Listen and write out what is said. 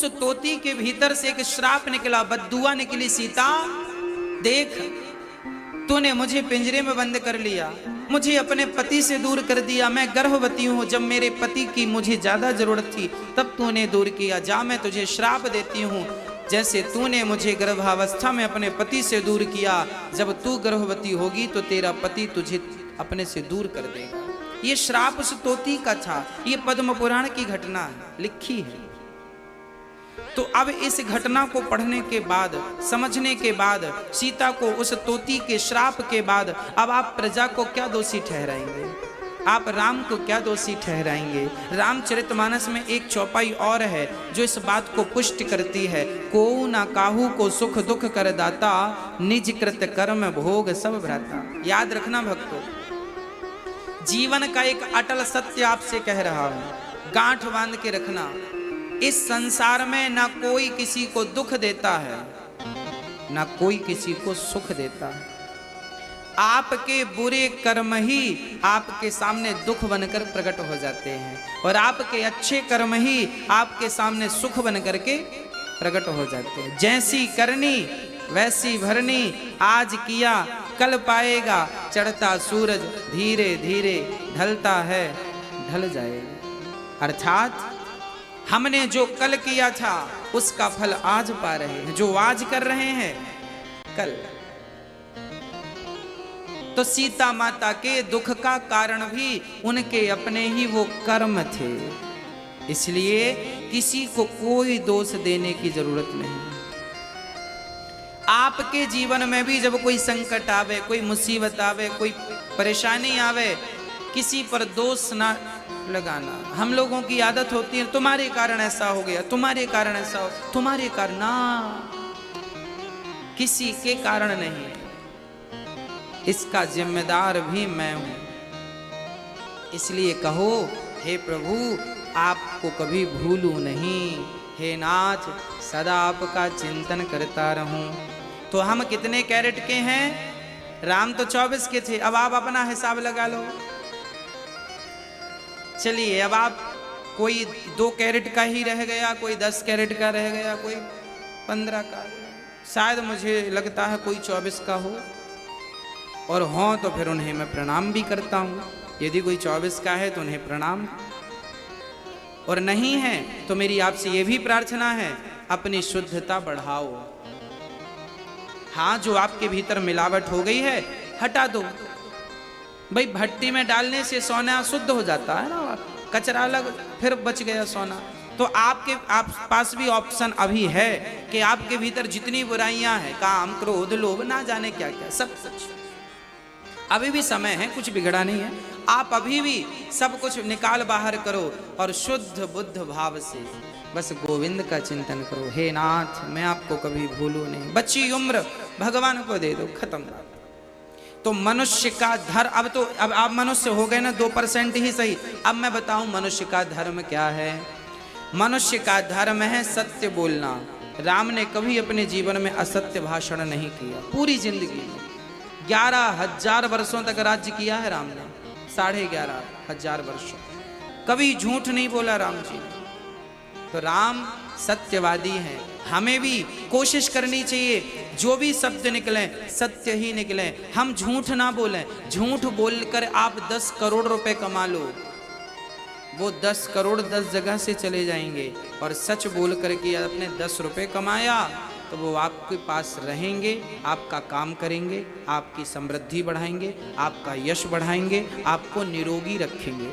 उस तोती के भीतर से एक श्राप निकला, बद्दुआ निकली, सीता देख तूने मुझे पिंजरे में बंद कर लिया, मुझे अपने पति से दूर कर दिया, मैं गर्भवती हूँ, जब मेरे पति की मुझे ज्यादा जरूरत थी तब तूने दूर किया, जा मैं तुझे श्राप देती हूँ, जैसे तूने मुझे गर्भावस्था में अपने पति से दूर किया, जब तू गर्भवती होगी तो तेरा पति तुझे अपने से दूर कर देगा। ये श्राप उस तोती का था, ये पद्म पुराण की घटना है, लिखी है। तो अब इस घटना को पढ़ने के बाद, समझने के बाद, सीता को उस तोती के श्राप के बाद अब आप प्रजा को क्या दोषी ठहराएंगे? आप राम को क्या दोषी ठहराएंगे? रामचरितमानस में एक चौपाई और है जो इस बात को पुष्ट करती है, को ना काहू को सुख दुख कर दाता, निज कृत कर्म भोग सब भ्राता। याद रखना भक्तों, जीवन का एक अटल सत्य आपसे कह रहा हूं, गांठ बांध के रखना। इस संसार में ना कोई किसी को दुख देता है, ना कोई किसी को सुख देता है। आपके बुरे कर्म ही आपके सामने दुख बनकर प्रकट हो जाते हैं और आपके अच्छे कर्म ही आपके सामने सुख बनकर के प्रकट हो जाते हैं। जैसी करनी वैसी भरनी, आज किया कल पाएगा, चढ़ता सूरज धीरे धीरे ढलता है ढल जाएगा। अर्थात हमने जो कल किया था उसका फल आज पा रहे हैं, जो आज कर रहे हैं कल। तो सीता माता के दुख का कारण भी उनके अपने ही वो कर्म थे, इसलिए किसी को कोई दोष देने की जरूरत नहीं। आपके जीवन में भी जब कोई संकट आवे, कोई मुसीबत आवे, कोई परेशानी आवे, किसी पर दोष ना लगाना। हम लोगों की आदत होती है, तुम्हारे कारण ऐसा हो गया, तुम्हारे कारण ऐसा हो, तुम्हारे कारण ना, किसी के कारण नहीं, इसका जिम्मेदार भी मैं हूं। इसलिए कहो, हे प्रभु आपको कभी भूलूं नहीं, हे नाथ सदा आपका चिंतन करता रहूं। तो हम कितने कैरेट के हैं? राम तो 24 के थे, अब आप अपना हिसाब लगा लो। चलिए अब आप, कोई 2 कैरेट का ही रह गया, कोई 10 कैरेट का रह गया, कोई 15 का, शायद मुझे लगता है कोई 24 का हो, और हों तो फिर उन्हें मैं प्रणाम भी करता हूँ। यदि कोई 24 का है तो उन्हें प्रणाम, और नहीं है तो मेरी आपसे ये भी प्रार्थना है, अपनी शुद्धता बढ़ाओ। हाँ, जो आपके भीतर मिलावट हो गई है हटा दो। भाई भट्टी में डालने से सोना शुद्ध हो जाता है ना, कचरा अलग, फिर बच गया सोना। तो आपके पास भी ऑप्शन अभी है कि आपके भीतर जितनी बुराइयां हैं, काम क्रोध लोभ ना जाने क्या क्या, सब कुछ अभी भी समय है, कुछ बिगड़ा नहीं है। आप अभी भी सब कुछ निकाल बाहर करो और शुद्ध बुद्ध भाव से बस गोविंद का चिंतन करो। हे नाथ मैं आपको कभी भूलूं नहीं, बच्ची उम्र भगवान को दे दो, खत्म। तो मनुष्य का धर्म, अब आप मनुष्य हो गए ना 2% ही सही। अब मैं बताऊं मनुष्य का धर्म क्या है। मनुष्य का धर्म है सत्य बोलना। राम ने कभी अपने जीवन में असत्य भाषण नहीं किया, पूरी जिंदगी में 11,000 वर्षों तक राज्य किया है राम ने, 11,500 वर्षों, कभी झूठ नहीं बोला राम जी। तो राम सत्यवादी हैं। हमें भी कोशिश करनी चाहिए जो भी शब्द निकले सत्य ही निकले, हम झूठ ना बोलें। झूठ बोलकर आप 10 करोड़ रुपए कमा लो, वो 10 करोड़ 10 जगह से चले जाएंगे, और सच बोल करके आपने 10 रुपए कमाया तो वो आपके पास रहेंगे, आपका काम करेंगे, आपकी समृद्धि बढ़ाएंगे, आपका यश बढ़ाएंगे, आपको निरोगी रखेंगे।